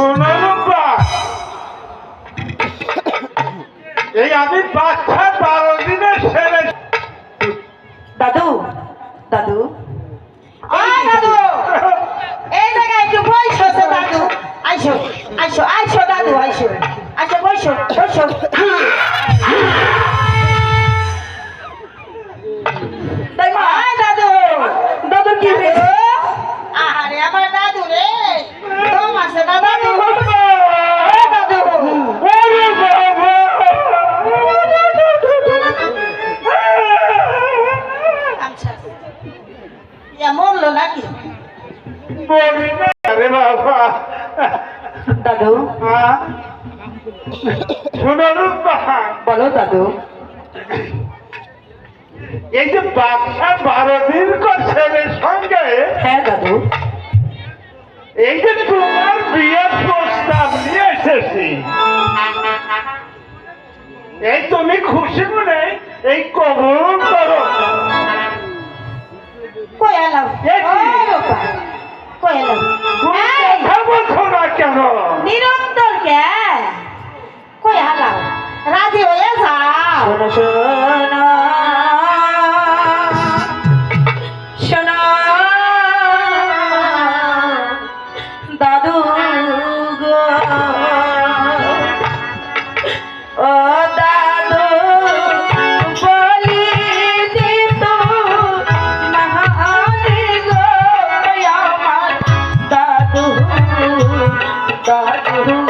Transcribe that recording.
শোনো রূপা, এই আমি বাচ্চা 12 দিনের ছেলে। দাদু দাদু দাদু এই জায়গায় একটু বসো তো দাদু। আইসো আইসো আইসো দাদু আইসো আইসো বসো বসো। দাদু দাদু কি হয়েছে? আরে আমার দাদু রে দম আছে না দাদু? দাদু আচ্ছা মরলো নাকি? আরে বাবা দাদু শোনো রূপা, বলো দাদু। এই যে বাচ্চা 12 দিনকার ছেলের সঙ্গে হ্যাঁ দাদু। এই যে তোমার বিয়ের প্রস্তাব নিয়ে এসেছি, এই তুমি খুশি মনে এই কবুল করো। কই এলাম কই এলাম কথা বলছো না কেন? নিরন্তর কে কই এলাম রাজি হয়ে যাও। শোনো শোনো শোনো দাদু গো, ও দাদু বলি দিত নাহারি গো আমার দাদু দাদু